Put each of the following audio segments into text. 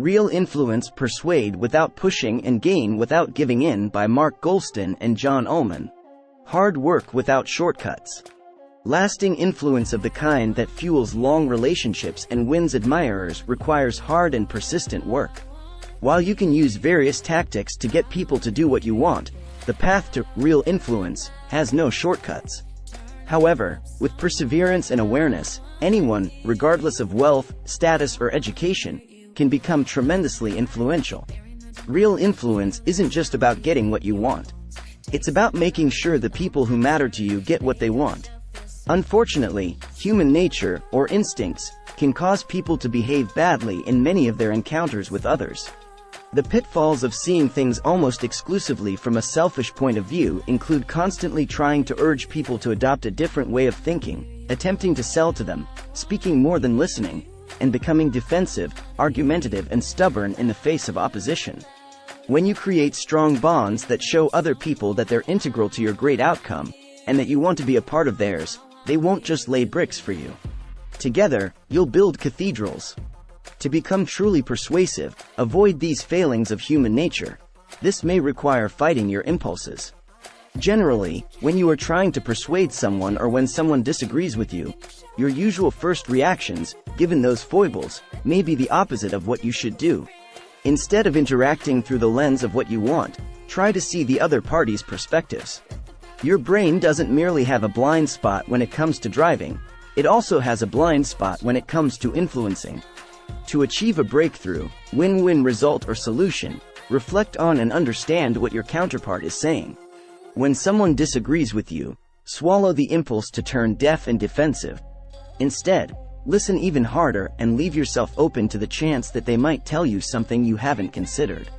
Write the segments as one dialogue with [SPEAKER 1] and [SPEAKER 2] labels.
[SPEAKER 1] Real Influence, Persuade Without Pushing and Gain Without Giving In by Mark Goulston and John Ullmen. Hard Work Without Shortcuts. Lasting influence of the kind that fuels long relationships and wins admirers requires hard and persistent work. While you can use various tactics to get people to do what you want, the path to real influence has no shortcuts. However, with perseverance and awareness, anyone, regardless of wealth, status, or education, can become tremendously influential. Real influence isn't just about getting what you want. It's about making sure the people who matter to you get what they want. Unfortunately, human nature, or instincts, can cause people to behave badly in many of their encounters with others. The pitfalls of seeing things almost exclusively from a selfish point of view include constantly trying to urge people to adopt a different way of thinking, attempting to sell to them, speaking more than listening, and becoming defensive, argumentative, and stubborn in the face of opposition. When you create strong bonds that show other people that they're integral to your great outcome, and that you want to be a part of theirs, they won't just lay bricks for you. Together, you'll build cathedrals. To become truly persuasive, avoid these failings of human nature. This may require fighting your impulses. Generally, when you are trying to persuade someone or when someone disagrees with you, your usual first reactions, given those foibles, may be the opposite of what you should do. Instead of interacting through the lens of what you want, try to see the other party's perspectives. Your brain doesn't merely have a blind spot when it comes to driving, it also has a blind spot when it comes to influencing. To achieve a breakthrough, win-win result or solution, reflect on and understand what your counterpart is saying. When someone disagrees with you, swallow the impulse to turn deaf and defensive. Instead, listen even harder and leave yourself open to the chance that they might tell you something you haven't considered.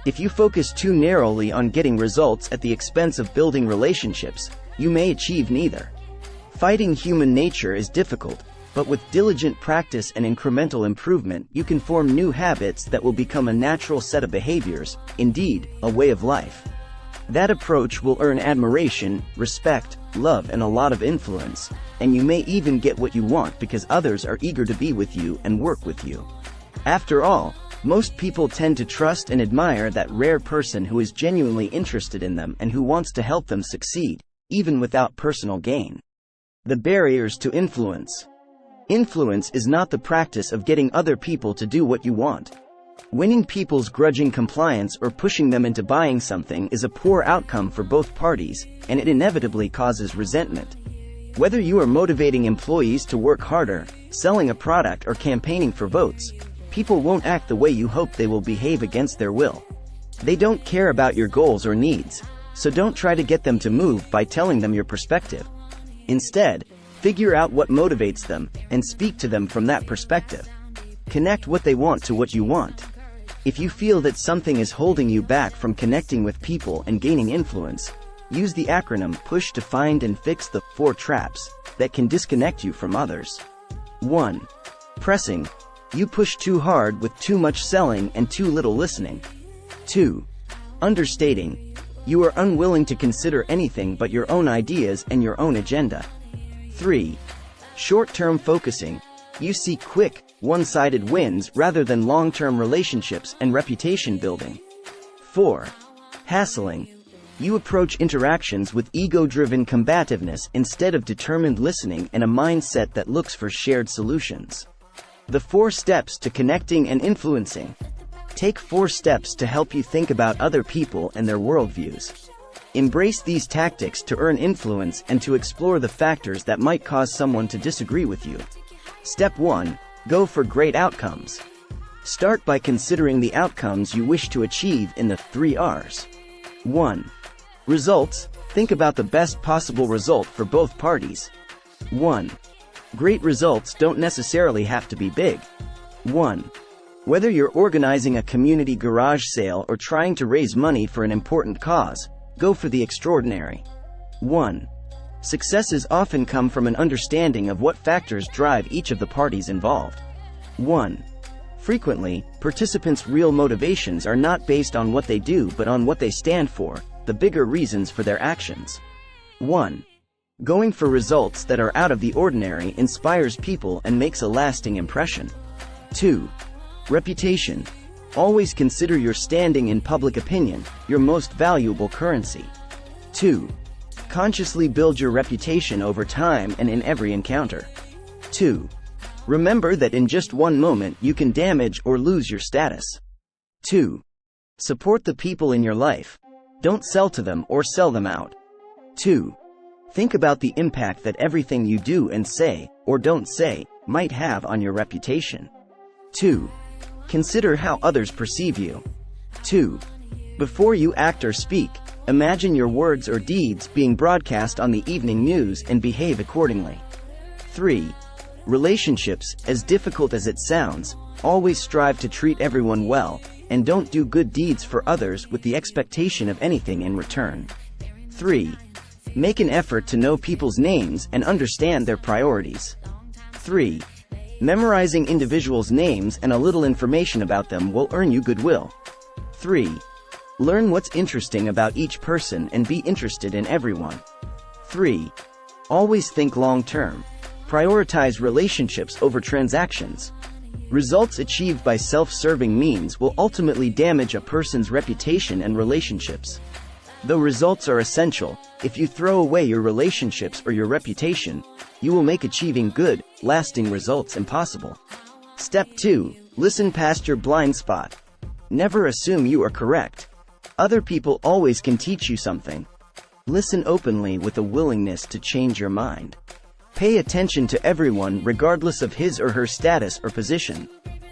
[SPEAKER 1] If you focus too narrowly on getting results at the expense of building relationships, you may achieve neither. Fighting human nature is difficult, but with diligent practice and incremental improvement, you can form new habits that will become a natural set of behaviors, indeed, a way of life. That approach will earn admiration, respect, love, and a lot of influence, and you may even get what you want because others are eager to be with you and work with you. After all, most people tend to trust and admire that rare person who is genuinely interested in them and who wants to help them succeed, even without personal gain. The barriers to influence. Influence is not the practice of getting other people to do what you want. Winning people's grudging compliance or pushing them into buying something is a poor outcome for both parties, and it inevitably causes resentment. Whether you are motivating employees to work harder, selling a product, or campaigning for votes, people won't act the way you hope they will behave against their will. They don't care about your goals or needs, so don't try to get them to move by telling them your perspective. Instead, figure out what motivates them, and speak to them from that perspective. Connect what they want to what you want. If you feel that something is holding you back from connecting with people and gaining influence, use the acronym PUSH to find and fix the 4 traps that can disconnect you from others. 1. Pressing. You push too hard with too much selling and too little listening. 2. Understating. You are unwilling to consider anything but your own ideas and your own agenda. 3. Short-term focusing. You seek quick, one-sided wins rather than long-term relationships and reputation building. 4. Hassling. You approach interactions with ego-driven combativeness instead of determined listening and a mindset that looks for shared solutions. The 4 steps to connecting and influencing. Take 4 steps to help you think about other people and their worldviews. Embrace these tactics to earn influence and to explore the factors that might cause someone to disagree with you. Step 1. Go for great outcomes. Start by considering the outcomes you wish to achieve in the 3 R's. 1. Results. Think about the best possible result for both parties. 1. Great results don't necessarily have to be big. 1. Whether you're organizing a community garage sale or trying to raise money for an important cause, go for the extraordinary. 1. Successes often come from an understanding of what factors drive each of the parties involved. 1. Frequently, participants' real motivations are not based on what they do but on what they stand for, the bigger reasons for their actions. 1. Going for results that are out of the ordinary inspires people and makes a lasting impression. 2. Reputation. Always consider your standing in public opinion your most valuable currency. 2. Consciously build your reputation over time and in every encounter. 2. Remember that in just one moment you can damage or lose your status. 2. Support the people in your life. Don't sell to them or sell them out. 2. Think about the impact that everything you do and say, or don't say, might have on your reputation. 2. Consider how others perceive you. 2. Before you act or speak, imagine your words or deeds being broadcast on the evening news and behave accordingly. 3. Relationships, as difficult as it sounds, always strive to treat everyone well, and don't do good deeds for others with the expectation of anything in return. 3. Make an effort to know people's names and understand their priorities. 3. Memorizing individuals' names and a little information about them will earn you goodwill. 3. Learn what's interesting about each person and be interested in everyone. 3. Always think long-term. Prioritize relationships over transactions. Results achieved by self-serving means will ultimately damage a person's reputation and relationships. Though results are essential, if you throw away your relationships or your reputation, you will make achieving good, lasting results impossible. Step 2. Listen past your blind spot. Never assume you are correct. Other people always can teach you something. Listen openly with a willingness to change your mind. Pay attention to everyone regardless of his or her status or position.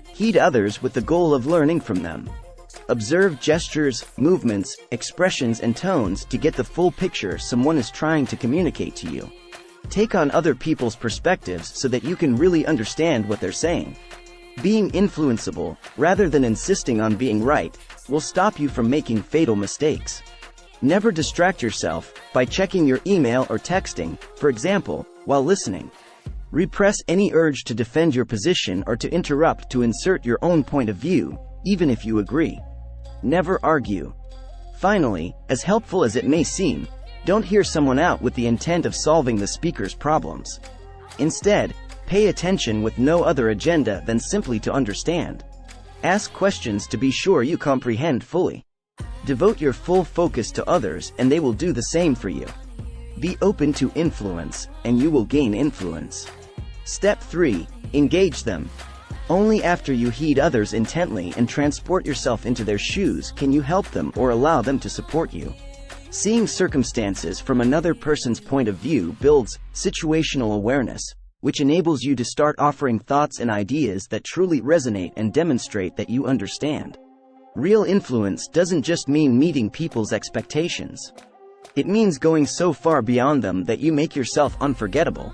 [SPEAKER 1] Heed others with the goal of learning from them. Observe gestures, movements, expressions and tones to get the full picture someone is trying to communicate to you. Take on other people's perspectives so that you can really understand what they're saying. Being influenceable, rather than insisting on being right, will stop you from making fatal mistakes. Never distract yourself by checking your email or texting, for example, while listening. Repress any urge to defend your position or to interrupt to insert your own point of view, even if you agree. Never argue. Finally, as helpful as it may seem, don't hear someone out with the intent of solving the speaker's problems. Instead, pay attention with no other agenda than simply to understand. Ask questions to be sure you comprehend fully. Devote your full focus to others and they will do the same for you. Be open to influence, and you will gain influence. Step 3. Engage them. Only after you heed others intently and transport yourself into their shoes can you help them or allow them to support you. Seeing circumstances from another person's point of view builds situational awareness, which enables you to start offering thoughts and ideas that truly resonate and demonstrate that you understand. Real influence doesn't just mean meeting people's expectations. It means going so far beyond them that you make yourself unforgettable.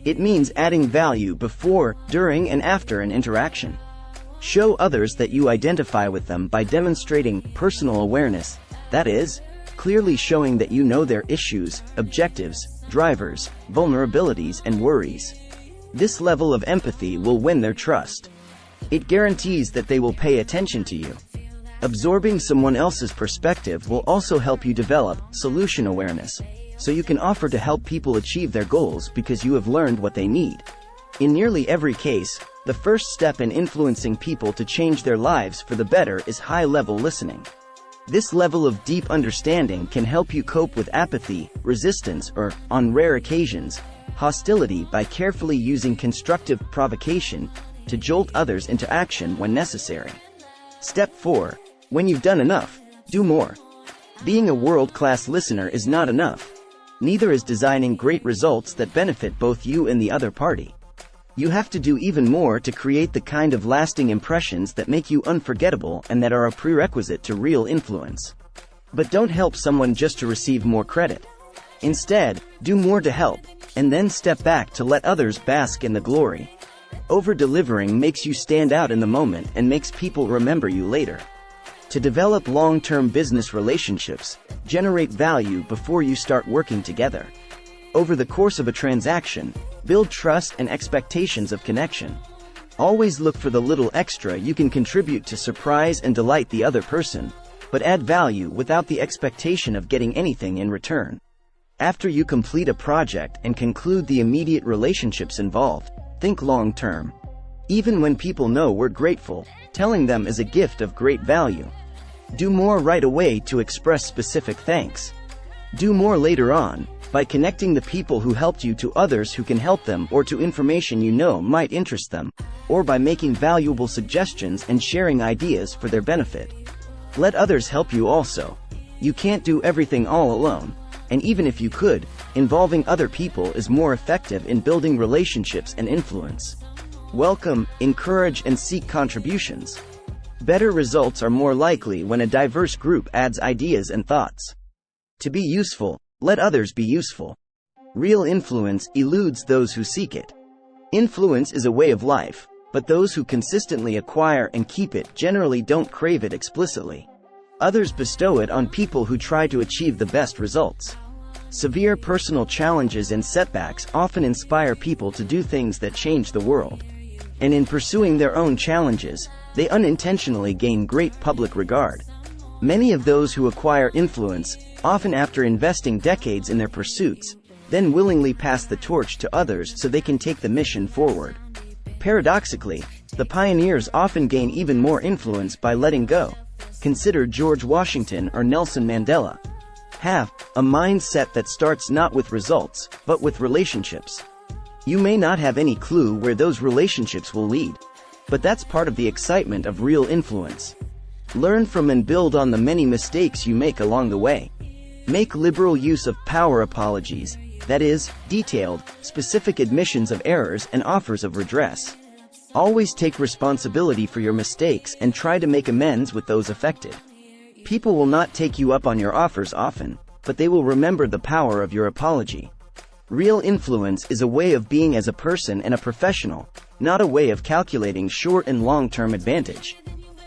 [SPEAKER 1] It means adding value before, during, and after an interaction. Show others that you identify with them by demonstrating personal awareness, that is, clearly showing that you know their issues, objectives, drivers, vulnerabilities, and worries. This level of empathy will win their trust. It guarantees that they will pay attention to you. Absorbing someone else's perspective will also help you develop solution awareness, so you can offer to help people achieve their goals because you have learned what they need. In nearly every case, the first step in influencing people to change their lives for the better is high-level listening. This level of deep understanding can help you cope with apathy, resistance, or, on rare occasions, hostility by carefully using constructive provocation to jolt others into action when necessary. Step 4. When you've done enough, do more. Being a world-class listener is not enough. Neither is designing great results that benefit both you and the other party. You have to do even more to create the kind of lasting impressions that make you unforgettable and that are a prerequisite to real influence. But don't help someone just to receive more credit. Instead, do more to help, and then step back to let others bask in the glory. Over-delivering makes you stand out in the moment and makes people remember you later. To develop long-term business relationships, generate value before you start working together. Over the course of a transaction, build trust and expectations of connection. Always look for the little extra you can contribute to surprise and delight the other person, but add value without the expectation of getting anything in return. After you complete a project and conclude the immediate relationships involved, think long-term. Even when people know we're grateful, telling them is a gift of great value. Do more right away to express specific thanks. Do more later on, by connecting the people who helped you to others who can help them or to information you know might interest them, or by making valuable suggestions and sharing ideas for their benefit. Let others help you also. You can't do everything all alone, and even if you could, involving other people is more effective in building relationships and influence. Welcome, encourage and seek contributions. Better results are more likely when a diverse group adds ideas and thoughts. To be useful, let others be useful. Real influence eludes those who seek it. Influence is a way of life, but those who consistently acquire and keep it generally don't crave it explicitly. Others bestow it on people who try to achieve the best results. Severe personal challenges and setbacks often inspire people to do things that change the world. And in pursuing their own challenges, they unintentionally gain great public regard. Many of those who acquire influence, often after investing decades in their pursuits, then willingly pass the torch to others so they can take the mission forward. Paradoxically, the pioneers often gain even more influence by letting go. Consider George Washington or Nelson Mandela. Have a mindset that starts not with results, but with relationships. You may not have any clue where those relationships will lead, but that's part of the excitement of real influence. Learn from and build on the many mistakes you make along the way. Make liberal use of power apologies, that is, detailed, specific admissions of errors and offers of redress. Always take responsibility for your mistakes and try to make amends with those affected. People will not take you up on your offers often, but they will remember the power of your apology. Real influence is a way of being as a person and a professional, not a way of calculating short and long-term advantage.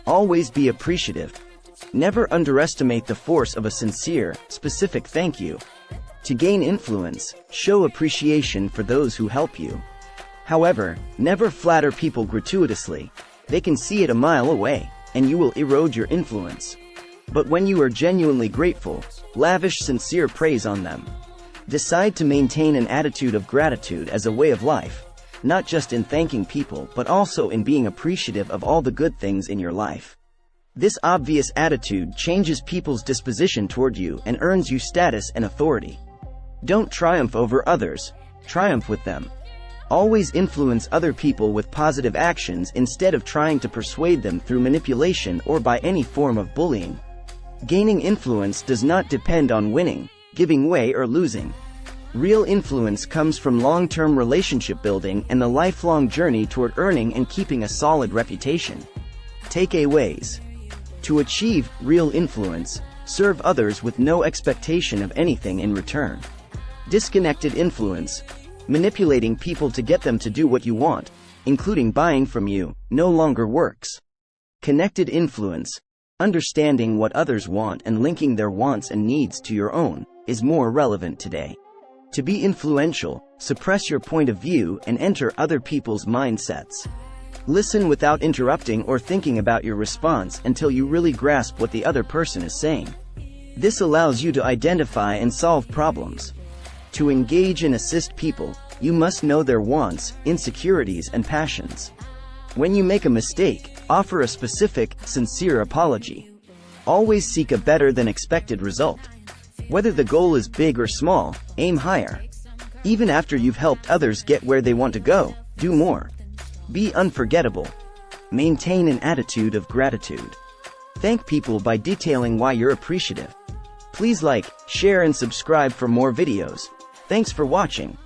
[SPEAKER 1] Always be appreciative. Never underestimate the force of a sincere, specific thank you. To gain influence, show appreciation for those who help you. However, never flatter people gratuitously. They can see it a mile away, and you will erode your influence. But when you are genuinely grateful, lavish sincere praise on them. Decide to maintain an attitude of gratitude as a way of life, not just in thanking people but also in being appreciative of all the good things in your life. This obvious attitude changes people's disposition toward you and earns you status and authority. Don't triumph over others, triumph with them. Always influence other people with positive actions instead of trying to persuade them through manipulation or by any form of bullying. Gaining influence does not depend on winning, giving way or losing. Real influence comes from long-term relationship building and the lifelong journey toward earning and keeping a solid reputation. Takeaways. To achieve real influence, serve others with no expectation of anything in return. Disconnected influence. Manipulating people to get them to do what you want, including buying from you, no longer works. Connected influence. Understanding what others want and linking their wants and needs to your own is more relevant today. To be influential, suppress your point of view and enter other people's mindsets. Listen without interrupting or thinking about your response until you really grasp what the other person is saying. This allows you to identify and solve problems. To engage and assist people, you must know their wants, insecurities, and passions. When you make a mistake, offer a specific, sincere apology. Always seek a better than expected result. Whether the goal is big or small, aim higher. Even after you've helped others get where they want to go, do more. Be unforgettable. Maintain an attitude of gratitude. Thank people by detailing why you're appreciative. Please like, share and subscribe for more videos. Thanks for watching.